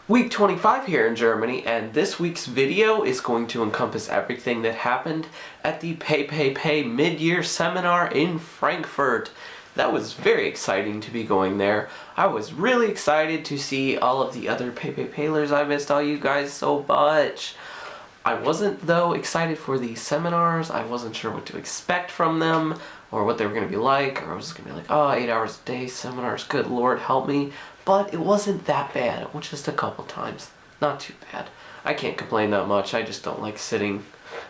Week 25 here in Germany, and this week's video is going to encompass everything that happened at the PPP Midyear Seminar in Frankfurt. That was very exciting to be going there. I was really excited to see all of the other PPPlers. I missed all you guys so much. I wasn't, though, excited for the seminars. I wasn't sure what to expect from them or what they were going to be like, or I was just going to be like, oh, 8 hours a day seminars, good Lord help me. But it wasn't that bad. It was just a couple times. Not too bad. I can't complain that much. I just don't like sitting.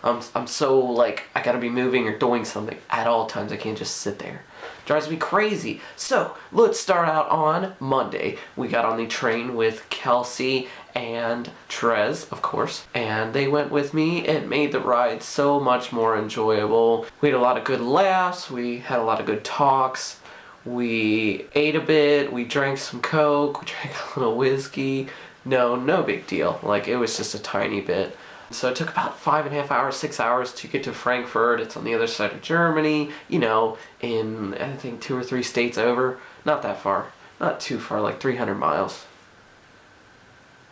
I'm so like, I gotta be moving or doing something at all times. I can't just sit there. Drives me crazy. So, let's start out on Monday. We got on the train with Kelsey and Trez, of course, and they went with me. It made the ride so much more enjoyable. We had a lot of good laughs. We had a lot of good talks. We ate a bit, we drank some Coke, we drank a little whiskey. No big deal. Like, it was just a tiny bit. So it took about 5.5 hours, 6 hours to get to Frankfurt. It's on the other side of Germany, you know, in, I think, 2 or 3 states over. Not that far. Not too far, like 300 miles.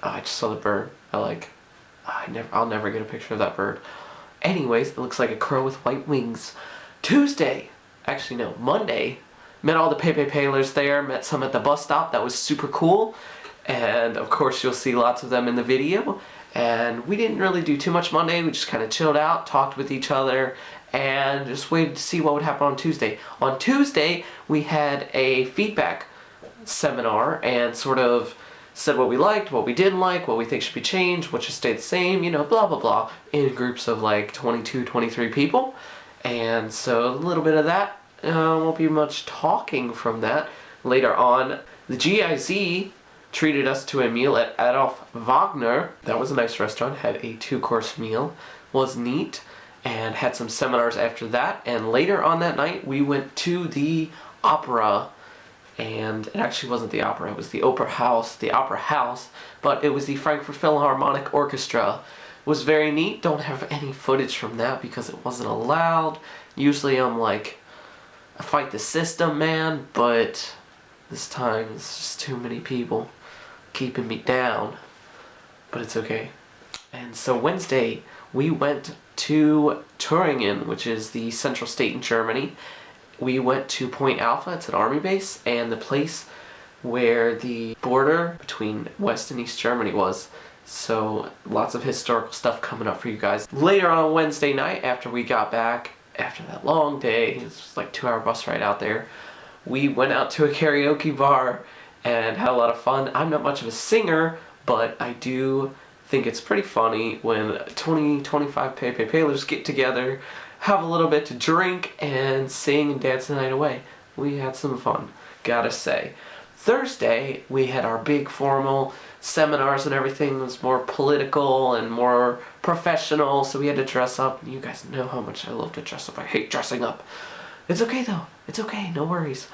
Oh, I just saw the bird. I'll never get a picture of that bird. Anyways, it looks like a crow with white wings. Monday. Met all the PPPlers there, met some at the bus stop. That was super cool. And of course you'll see lots of them in the video. And we didn't really do too much Monday. We just kind of chilled out, talked with each other, and just waited to see what would happen on Tuesday. On Tuesday, we had a feedback seminar and sort of said what we liked, what we didn't like, what we think should be changed, what should stay the same, you know, blah, blah, blah, in groups of like 22, 23 people. And so a little bit of that. Won't be much talking from that. Later on, the GIZ treated us to a meal at Adolf Wagner. That was a nice restaurant, had a 2-course meal, was neat, and had some seminars after that. And later on that night, we went to the opera, and it actually wasn't the opera, it was the opera house, but it was the Frankfurt Philharmonic Orchestra. It was very neat. Don't have any footage from that because it wasn't allowed. Usually I'm like, I fight the system, man, but this time it's just too many people keeping me down. But it's okay. And so Wednesday, we went to Thüringen, which is the central state in Germany. We went to Point Alpha, it's an army base, and the place where the border between West and East Germany was. So lots of historical stuff coming up for you guys. Later on Wednesday night, after we got back, after that long day, it was like 2-hour bus ride out there, we went out to a karaoke bar and had a lot of fun. I'm not much of a singer, but I do think it's pretty funny when 20-25 PPPlers get together, have a little bit to drink, and sing and dance the night away. We had some fun, gotta say. Thursday, we had our big formal seminars and everything. It was more political and more professional, so we had to dress up. You guys know how much I love to dress up. I hate dressing up. It's okay though. It's okay, no worries.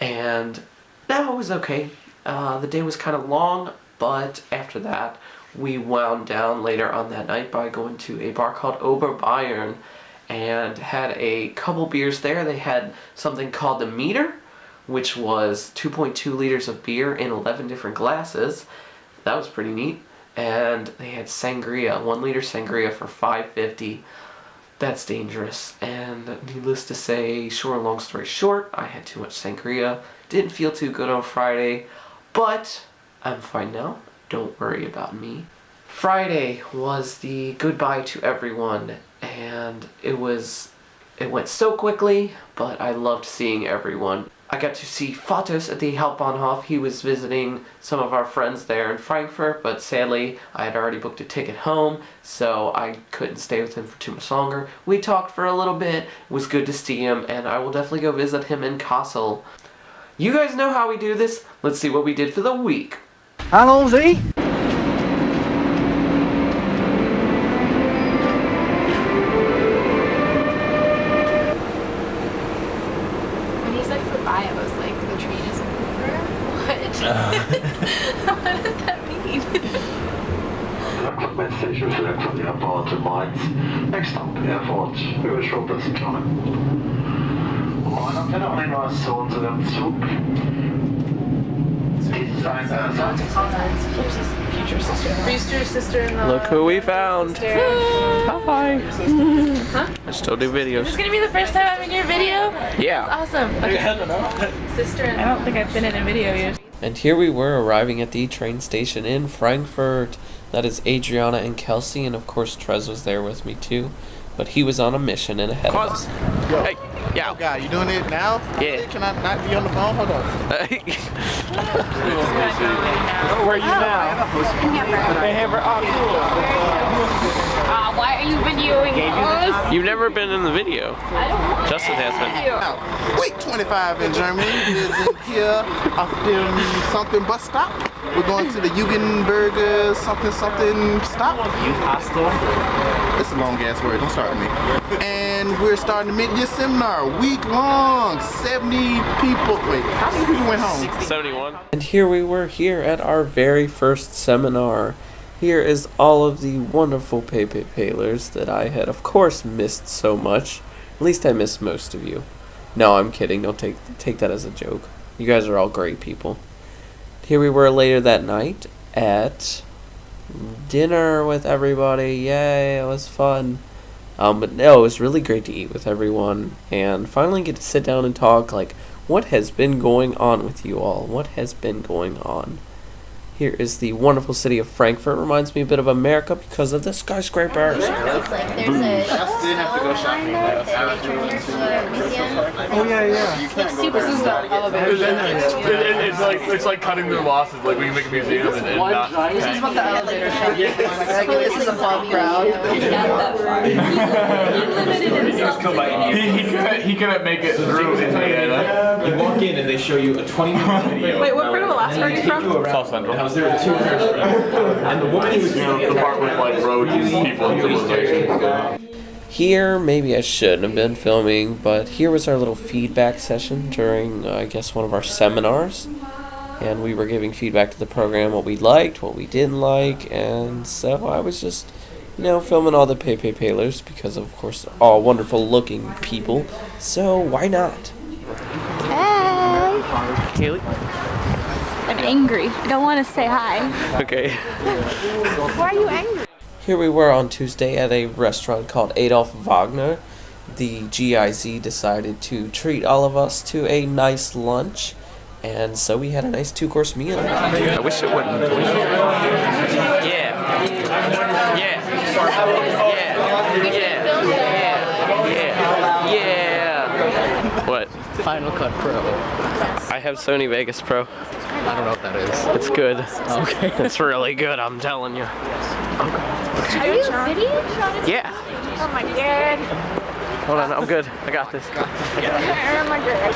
And no, it was okay. The day was kind of long, but after that, we wound down later on that night by going to a bar called Oberbayern and had a couple beers there. They had something called the meter, which was 2.2 liters of beer in 11 different glasses. That was pretty neat. And they had sangria, 1 liter sangria for $5.50. That's dangerous. And needless to say, long story short, I had too much sangria. Didn't feel too good on Friday, but I'm fine now. Don't worry about me. Friday was the goodbye to everyone, and it went so quickly, but I loved seeing everyone. I got to see Fatos at the Hauptbahnhof. He was visiting some of our friends there in Frankfurt, but sadly, I had already booked a ticket home, so I couldn't stay with him for too much longer. We talked for a little bit. It was good to see him, and I will definitely go visit him in Kassel. You guys know how we do this. Let's see what we did for the week. Allons-y! I was like, the train is over? What? What does that mean? Frankfurt Main Station, select from the airport to Mainz. Next stop, Airport, über Schwuppelstunde. Moin und noch einmal zu unserem Zug. Dies ist ein Ersatzteil. Future Brewster's sister-in-law. Look who we found. Hi. I still do videos. Is this gonna be the first time I'm in your video? Yeah. Awesome. Okay. Sister-in-law. I don't think I've been in a video yet. And here we were arriving at the train station in Frankfurt. That is Adriana and Kelsey, and of course Trez was there with me too. But he was on a mission and ahead of us. Yo. Hey, yeah. Oh God, you doing it now? Yeah. Can I not be on the phone? Hold on. Where are you now? In Hamburg. Oh, cool. Why are you videoing us? You've never been in the video. Justin has been. Week 25 in Germany is in here off the something bus stop. We're going to the Jugendberger something stop. Youth hostel. It's a long ass word. Don't start with me. And we're starting the Midyear Seminar, week long. 70 people. Wait, how many people went home? 71. And here we were here at our very first seminar. Here is all of the wonderful PPPlers that I had, of course, missed so much. At least I missed most of you. No, I'm kidding. Don't take that as a joke. You guys are all great people. Here we were later that night at dinner with everybody. Yay, it was fun. But no, it was really great to eat with everyone and finally get to sit down and talk. Like, what has been going on with you all? What has been going on? Here is the wonderful city of Frankfurt. Reminds me a bit of America because of the skyscrapers. Looks like there's a have to go shopping. that they turned into a museum. Oh yeah. This is the elevator. It's like cutting their losses, like when you make a museum and not. This is what the elevator shop is. Like, this is a fun crowd. He couldn't make it through Indiana. You walk in and they show you a 20-minute video. Wait, what part of Alaska are you from? South Central. I was there with 2 nurses. And the woman who was The part with like roads and people and civilization. Here, maybe I shouldn't have been filming, but here was our little feedback session during, I guess, one of our seminars. And we were giving feedback to the program, what we liked, what we didn't like, and so I was just, filming all the PPPlers because, of course, they're all wonderful-looking people. So why not? Hey! Kaylee? I'm angry. I don't want to say hi. Okay. Why are you angry? Here we were on Tuesday at a restaurant called Adolf Wagner. The GIZ decided to treat all of us to a nice lunch, and so we had a nice 2-course meal. I wish it wouldn't. Yeah. What? Final Cut Pro. I have Sony Vegas Pro. I don't know what that is. It's good. Okay. It's really good, I'm telling you. Are you videoing? Yeah. Oh my god. Hold on, I'm good. I got this. Oh my god.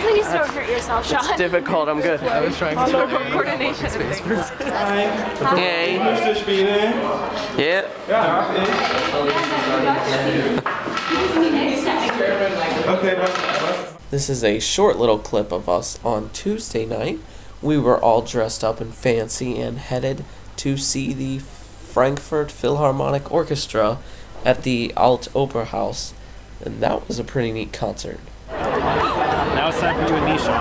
Please don't hurt yourself, Sean. It's difficult, I'm good. I was trying to Coordination and things. Yay. Yeah. This is a short little clip of us on Tuesday night. We were all dressed up and fancy and headed to see the Frankfurt Philharmonic Orchestra at the Alt Operhaus, and that was a pretty neat concert. Now it's time for you and Nisha.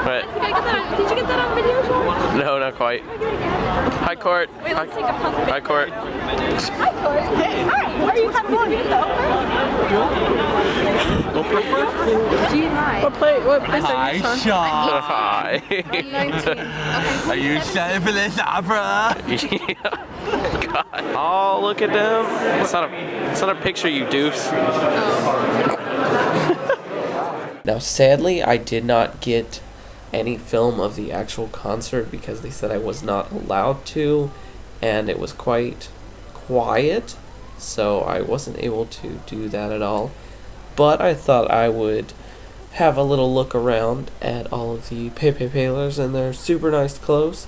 But Did you get that on video, Sean? no, not quite. Hi, Court. Wait, let's take a pause. Hi, Court. Hi, Corey. Hi. Are you having fun? Do you mind? What place are you, Sean? Sean. Hi. 19. Are you excited for this opera? Yeah. God. Oh, look at them. It's not a picture, you doofs. Now, sadly, I did not get any film of the actual concert because they said I was not allowed to, and it was quite quiet, so I wasn't able to do that at all. But I thought I would have a little look around at all of the PPPlers in their super nice clothes.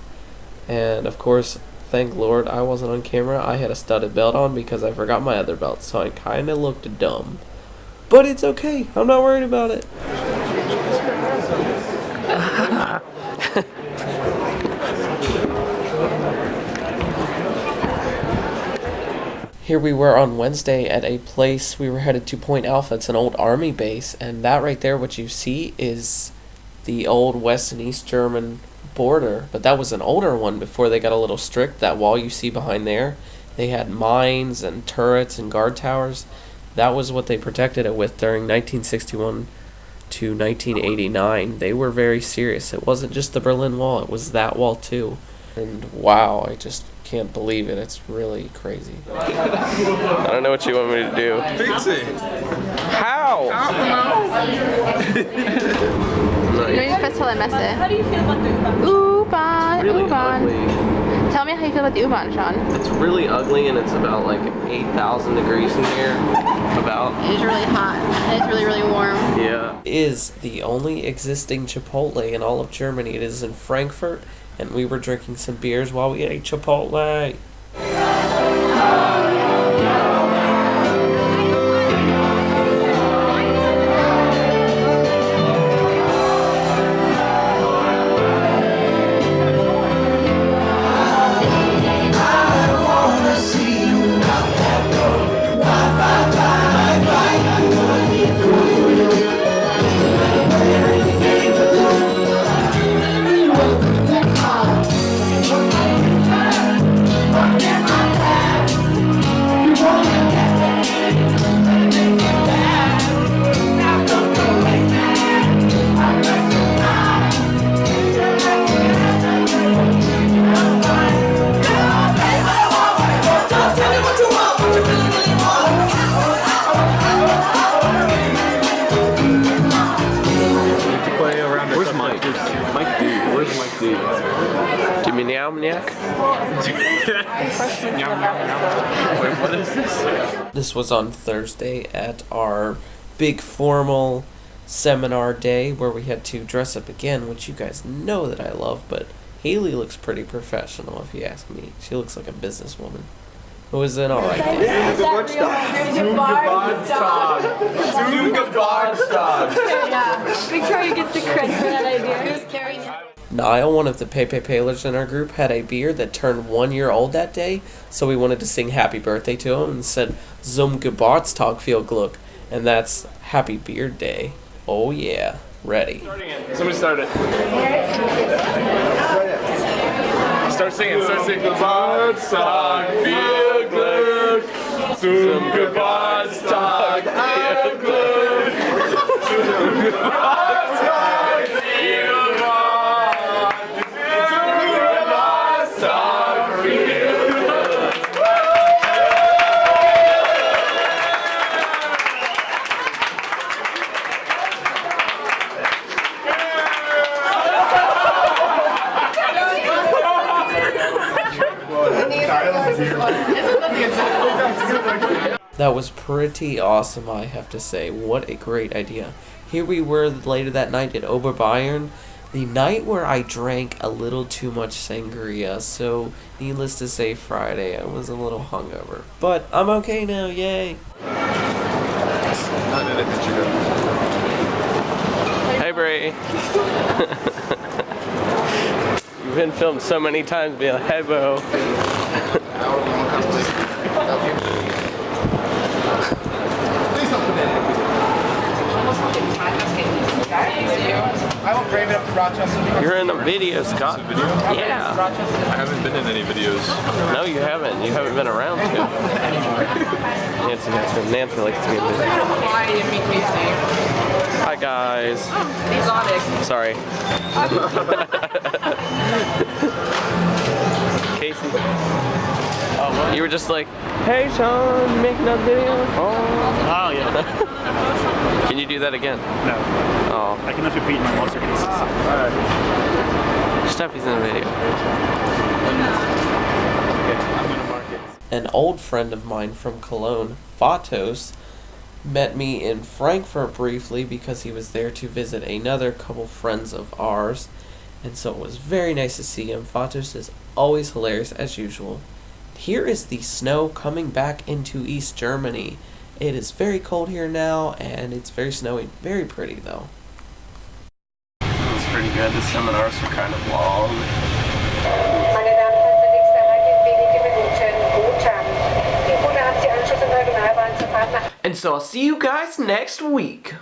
And of course, thank Lord I wasn't on camera. I had a studded belt on because I forgot my other belt, so I kinda looked dumb. But it's okay, I'm not worried about it. Here we were on Wednesday at a place. We were headed to Point Alpha. It's an old army base, and that right there, what you see, is the old West and East German border, but that was an older one before they got a little strict. That wall you see behind there, they had mines and turrets and guard towers. That was what they protected it with during 1961 to 1989. They were very serious. It wasn't just the Berlin Wall, it was that wall too. And wow, I just can't believe it. It's really crazy. I don't know what you want me to do. Fix it. How? Neue festhalten Messe. How do you feel about the U-Bahn, Really U-Bahn. ugly. Tell me how you feel about the U-Bahn, Sean. It's really ugly and it's about like 8,000 degrees in here. About. It is really hot. And it's really, really warm. Yeah. Is the only existing Chipotle in all of Germany. It is in Frankfurt, and we were drinking some beers while we ate Chipotle. Where's Mike? Mike D. Where's Mike D? Give me meow meow. Wait, what is this? This was on Thursday at our big formal seminar day where we had to dress up again, which you guys know that I love, but Haley looks pretty professional if you ask me. She looks like a businesswoman. It was an alright day. Yeah, Victoria gets the credit for that idea. Who's carrying it? Niall, one of the PPPlers in our group, had a beer that turned 1 year old that day, so we wanted to sing happy birthday to him and said Zum Geburtstag viel Glück, and that's Happy Beard Day. Oh yeah, ready. Somebody start it. Start singing. Geburtstag, viel Glück. Zum Geburtstag, viel Glück. Zum Geburtstag, viel Glück. Zum Geburtstag, viel Glück. That was pretty awesome, I have to say. What a great idea. Here we were later that night at Oberbayern, the night where I drank a little too much sangria, so needless to say Friday I was a little hungover. But I'm okay now, yay! Hey Bray! You've been filmed so many times, be like, hey Bo! I won't brave it up to Rochester. You're in a video, Scott. Video? Yeah. I haven't been in any videos. No, you haven't. You haven't been around to. Nancy likes to be in video. Hi guys. Exotic. Sorry. Casey. Oh, you were just like, hey Sean, you making a video? Oh, yeah. Can you do that again? No. Oh. I cannot repeat my monster cases. Alright. Steffi's in the video. Okay, I'm gonna mark it. An old friend of mine from Cologne, Fatos, met me in Frankfurt briefly because he was there to visit another couple friends of ours, and so it was very nice to see him. Fatos is always hilarious as usual. Here is the snow coming back into East Germany. It is very cold here now, and it's very snowy. Very pretty, though. It was pretty good. The seminars were kind of long. And so I'll see you guys next week.